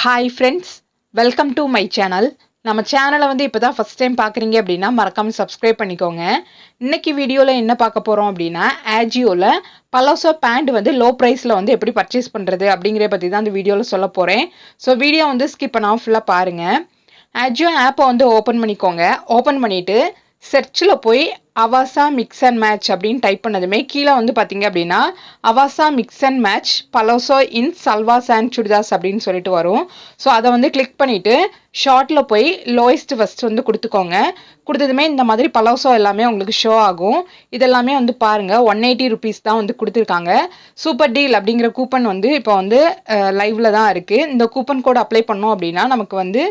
Hi friends, welcome to my channel. நம்ம சேனலை வந்து இப்போ தான் ஃபஸ்ட் டைம் பார்க்குறீங்க அப்படின்னா மறக்காமல் சப்ஸ்கிரைப் பண்ணிக்கோங்க. இன்னைக்கு வீடியோவில் என்ன பார்க்க போகிறோம் அப்படின்னா ஆஜியோவில் பலாசோ பேண்ட் வந்து லோ ப்ரைஸில் வந்து எப்படி பர்ச்சேஸ் பண்ணுறது அப்படிங்கிற பற்றி தான் இந்த வீடியோவில் சொல்ல போகிறேன். ஸோ வீடியோ வந்து ஸ்கிப் பண்ணாமல் ஃபுல்லாக பாருங்கள். ஆஜியோ ஆப்பை வந்து ஓப்பன் பண்ணிக்கோங்க. ஓப்பன் பண்ணிவிட்டு செர்ச்சில் போய் அவாசா மிக்ஸ் அண்ட் மேட்ச் அப்படின்னு டைப் பண்ணதுமே கீழே வந்து பார்த்தீங்க அப்படின்னா Avaasa mix and match palazzo in salwars and churidars அப்படின்னு சொல்லிட்டு வரும். ஸோ அதை வந்து கிளிக் பண்ணிவிட்டு ஷார்ட்டில் போய் லோயஸ்ட் ஃபஸ்ட் வந்து கொடுத்துக்கோங்க. கொடுத்ததுமே இந்த மாதிரி பலாசோ எல்லாமே உங்களுக்கு ஷோ ஆகும். இதெல்லாமே வந்து பாருங்கள் 180 rupees தான் வந்து கொடுத்துருக்காங்க. சூப்பர் டீல் அப்படிங்கிற கூப்பன் வந்து இப்போ வந்து லைவில் தான் இருக்குது. இந்த கூப்பன் கோட் அப்ளை பண்ணோம் அப்படின்னா நமக்கு வந்து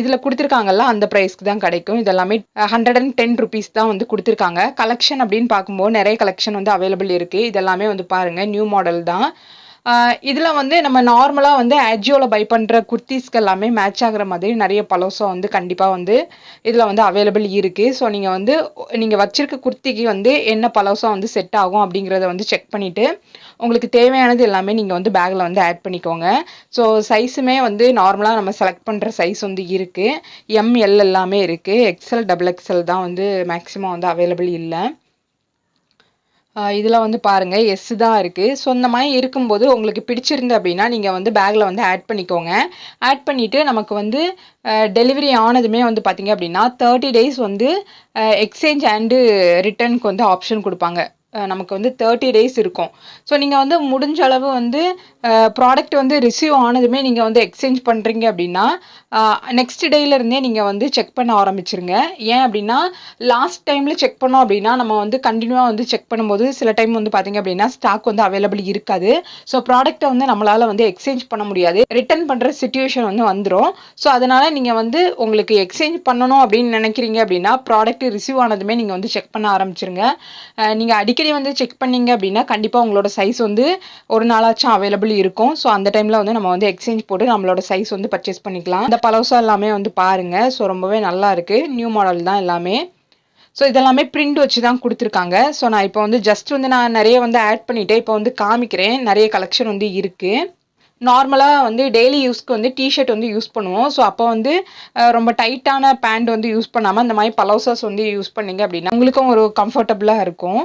இதில் கொடுத்துருக்காங்கல்ல அந்த ப்ரைஸ்க்கு தான் கிடைக்கும். இதெல்லாமே 110 rupees தான் வந்து கொடுத்துருக்காங்க. கலெக்ஷன் அப்படின்னு பார்க்கும்போது நிறைய கலெக்ஷன் வந்து அவைலபிள் இருக்குது. இதெல்லாமே வந்து பாருங்கள் நியூ மாடல் தான். இதில் வந்து நம்ம நார்மலாக வந்து ஆஜியோவில் பை பண்ணுற குர்த்திஸ்க்கு எல்லாமே மேட்ச் ஆகிற மாதிரி நிறைய பலாசோ வந்து கண்டிப்பாக வந்து இதில் வந்து அவைலபிள் இருக்குது. ஸோ நீங்கள் வச்சுருக்க குர்த்திக்கு வந்து என்ன பலாசோ வந்து செட் ஆகும் அப்படிங்கிறத வந்து செக் பண்ணிவிட்டு உங்களுக்கு தேவையானது எல்லாமே நீங்கள் வந்து பேக்கில் வந்து ஆட் பண்ணிக்கோங்க. ஸோ சைஸுமே வந்து நார்மலாக நம்ம செலக்ட் பண்ணுற சைஸ் வந்து இருக்குது. எம்எல் எல்லாமே இருக்குது. எக்ஸ்எல் XXL தான் வந்து மேக்ஸிமம் வந்து அவைலபிள் இல்லை. இதில் வந்து பாருங்கள் எஸ் தான் இருக்குது. ஸோ இந்த மாதிரி இருக்கும்போது உங்களுக்கு பிடிச்சிருந்து அப்படின்னா நீங்கள் வந்து பேக்கில் வந்து ஆட் பண்ணிக்கோங்க. ஆட் பண்ணிவிட்டு நமக்கு வந்து டெலிவரி ஆனதுமே வந்து பார்த்திங்க அப்படின்னா 30 days வந்து எக்ஸ்சேஞ்ச் அண்டு ரிட்டர்னுக்கு வந்து ஆப்ஷன் கொடுப்பாங்க. நமக்கு வந்து 30 days இருக்கும். ஸோ நீங்கள் வந்து முடிஞ்ச அளவு வந்து ப்ராடக்ட் வந்து ரிசீவ் ஆனதுமே நீங்கள் வந்து எக்ஸ்சேஞ்ச் பண்ணுறீங்க அப்படின்னா நெக்ஸ்ட் டேலேருந்தே நீங்கள் வந்து செக் பண்ண ஆரம்பிச்சிருங்க. ஏன் அப்படின்னா லாஸ்ட் டைமில் செக் பண்ணோம் அப்படின்னா நம்ம வந்து கண்டினியூவாக வந்து செக் பண்ணும்போது சில டைம் வந்து பார்த்திங்க அப்படின்னா ஸ்டாக் வந்து அவைலபிள் இருக்காது. ஸோ ப்ராடக்ட்டை வந்து நம்மளால் வந்து எக்ஸ்சேஞ்ச் பண்ண முடியாது. ரிட்டர்ன் பண்ணுற சிச்சுவேஷன் வந்து வந்துடும். ஸோ அதனால் நீங்கள் வந்து உங்களுக்கு எக்ஸ்சேஞ்ச் பண்ணணும் அப்படின்னு நினைக்கிறீங்க அப்படின்னா ப்ராடக்ட் ரிசீவ் ஆனதுமே நீங்கள் வந்து செக் பண்ண ஆரம்பிச்சிருங்க. நீங்கள் அடிக்கடி வந்து செக் பண்ணீங்க அப்படின்னா கண்டிப்பாக உங்களோட சைஸ் வந்து ஒரு நாளாச்சும் அவைலபிள் இருக்கும். ஸோ அந்த டைமில் வந்து நம்ம வந்து எக்ஸ்சேஞ்ச் போட்டு நம்மளோட சைஸ் வந்து பர்ச்சேஸ் பண்ணிக்கலாம். இந்த பலாசோ எல்லாமே வந்து பாருங்கள். ஸோ ரொம்பவே நல்லா இருக்குது. நியூ மாடல் தான் எல்லாமே. ஸோ இதெல்லாமே பிரிண்ட் வச்சு தான் கொடுத்துருக்காங்க. ஸோ நான் இப்போ வந்து ஜஸ்ட் வந்து நான் நிறைய வந்து ஆட் பண்ணிவிட்டு இப்போ வந்து காமிக்கிறேன். நிறைய கலெக்ஷன் வந்து இருக்குது. நார்மலாக வந்து டெய்லி யூஸ்க்கு வந்து டிஷர்ட் வந்து யூஸ் பண்ணுவோம். ஸோ அப்போ வந்து ரொம்ப டைட்டான பேண்ட் வந்து யூஸ் பண்ணாமல் இந்த மாதிரி பலாசோஸ் வந்து யூஸ் பண்ணிங்க அப்படின்னா உங்களுக்கும் ஒரு கம்ஃபர்டபுளாக இருக்கும்.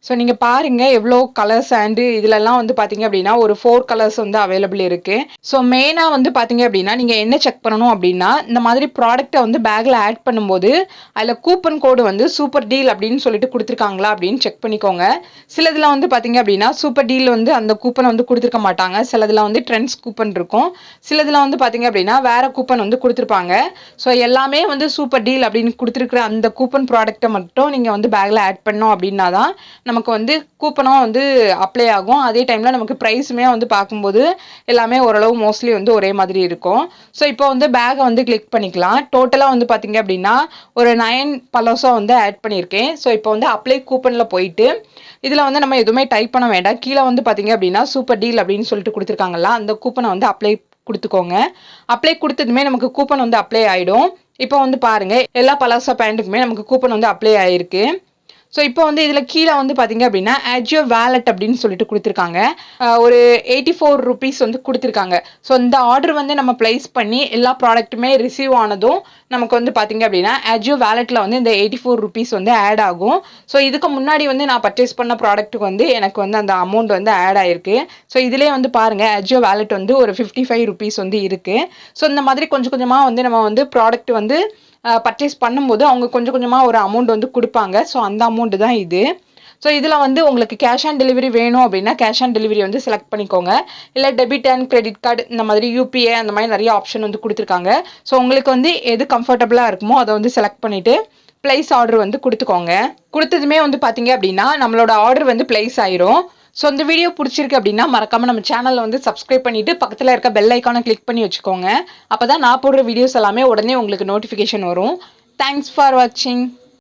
ஸோ நீங்கள் பாருங்கள் எவ்வளோ கலர்ஸ் அண்டு இதிலெல்லாம் வந்து பார்த்தீங்க அப்படின்னா ஒரு 4 colors வந்து அவைலபிள் இருக்குது. ஸோ மெயினாக வந்து பார்த்தீங்க அப்படின்னா நீங்கள் என்ன செக் பண்ணணும் அப்படின்னா இந்த மாதிரி ப்ராடக்ட்டை வந்து பேக்கில் ஆட் பண்ணும்போது அதில் கூப்பன் கோடு வந்து சூப்பர் டீல் அப்படின்னு சொல்லிட்டு கொடுத்துருக்காங்களா அப்படின்னு செக் பண்ணிக்கோங்க. சிலதில் வந்து பார்த்தீங்க அப்படின்னா சூப்பர் டீல் வந்து அந்த கூப்பனை வந்து கொடுத்துருக்க மாட்டாங்க. சிலதில் வந்து ட்ரெண்ட்ஸ் கூப்பன் இருக்கும். சிலதில் வந்து பார்த்தீங்க அப்படின்னா வேறு கூப்பன் வந்து கொடுத்துருப்பாங்க. ஸோ எல்லாமே வந்து சூப்பர் டீல் அப்படின்னு கொடுத்துருக்குற அந்த கூப்பன் ப்ராடக்ட்டை மட்டும் நீங்கள் வந்து பேக்கில் ஆட் பண்ணோம் அப்படின்னா தான் நமக்கு வந்து கூப்பனும் வந்து அப்ளை ஆகும். அதே டைமில் நமக்கு ப்ரைஸுமே வந்து பார்க்கும்போது எல்லாமே ஓரளவு மோஸ்ட்லி வந்து ஒரே மாதிரி இருக்கும். ஸோ இப்போ வந்து பேக்கை வந்து கிளிக் பண்ணிக்கலாம். டோட்டலாக வந்து பார்த்திங்க அப்படின்னா ஒரு 9 பலாசோ வந்து ஆட் பண்ணியிருக்கேன். ஸோ இப்போ வந்து அப்ளை கூப்பனில் போயிட்டு இதில் வந்து நம்ம எதுவுமே டைப் பண்ண வேண்டாம். கீழே வந்து பார்த்திங்க அப்படின்னா சூப்பர் டீல் அப்படின்னு சொல்லிட்டு கொடுத்துருக்காங்கல்ல அந்த கூப்பனை வந்து அப்ளை கொடுத்துக்கோங்க. அப்ளை கொடுத்ததுமே நமக்கு கூப்பன் வந்து அப்ளை ஆகிடும். இப்போ வந்து பாருங்கள் எல்லா பலாசோ பேண்ட்டுக்குமே நமக்கு கூப்பன் வந்து அப்ளை ஆகிருக்கு. ஸோ இப்போ வந்து இதில் கீழே வந்து பார்த்தீங்க அப்படின்னா ஆஜியோ வேலட் அப்படின்னு சொல்லிட்டு கொடுத்துருக்காங்க. ஒரு 84 rupees வந்து கொடுத்துருக்காங்க. ஸோ இந்த ஆர்டர் வந்து நம்ம ப்ளேஸ் பண்ணி எல்லா ப்ராடக்ட்டுமே ரிசீவ் ஆனதும் நமக்கு வந்து பார்த்தீங்க அப்படின்னா ஆஜியோ வேலெட்டில் வந்து இந்த 84 rupees வந்து ஆட் ஆகும். ஸோ இதுக்கு முன்னாடி வந்து நான் பர்ச்சேஸ் பண்ண ப்ராடக்ட்டுக்கு வந்து எனக்கு வந்து அந்த அமௌண்ட் வந்து ஆட் ஆகிருக்கு. ஸோ இதிலே வந்து பாருங்கள் ஆஜியோ வேலெட் வந்து ஒரு 55 rupees வந்து இருக்குது. ஸோ இந்த மாதிரி கொஞ்சம் கொஞ்சமாக வந்து நம்ம வந்து ப்ராடக்ட் வந்து பர்ச்சேஸ் பண்ணும்போது அவங்க கொஞ்சம் கொஞ்சமாக ஒரு அமௌண்ட் வந்து கொடுப்பாங்க. ஸோ அந்த அமௌண்ட்டு தான் இது. ஸோ இதில் வந்து உங்களுக்கு கேஷ் ஆன் டெலிவரி வேணும் அப்படின்னா கேஷ் ஆன் டெலிவரி வந்து செலக்ட் பண்ணிக்கோங்க. இல்லை டெபிட் அண்ட் கிரெடிட் கார்டு இந்த மாதிரி UPI அந்த மாதிரி நிறைய ஆப்ஷன் வந்து கொடுத்துருக்காங்க. ஸோ உங்களுக்கு வந்து எது கம்ஃபர்டபுளாக இருக்குமோ அதை வந்து செலக்ட் பண்ணிவிட்டு ப்ளேஸ் ஆர்டர் வந்து கொடுத்துக்கோங்க. கொடுத்ததுமே வந்து பார்த்தீங்க அப்படின்னா நம்மளோட ஆர்டர் வந்து ப்ளேஸ் ஆயிரும். ஸோ இந்த வீடியோ பிடிச்சிருக்கு அப்படின்னா மறக்காமல் நம்ம சேனலில் வந்து சப்ஸ்கிரைப் பண்ணிவிட்டு பக்கத்தில் இருக்க பெல் ஐக்கானை கிளிக் பண்ணி வச்சுக்கோங்க. அப்போ தான் நான் போடுற வீடியோஸ் எல்லாமே உடனே உங்களுக்கு நோட்டிஃபிகேஷன் வரும். தேங்க்ஸ் ஃபார் வாட்சிங்.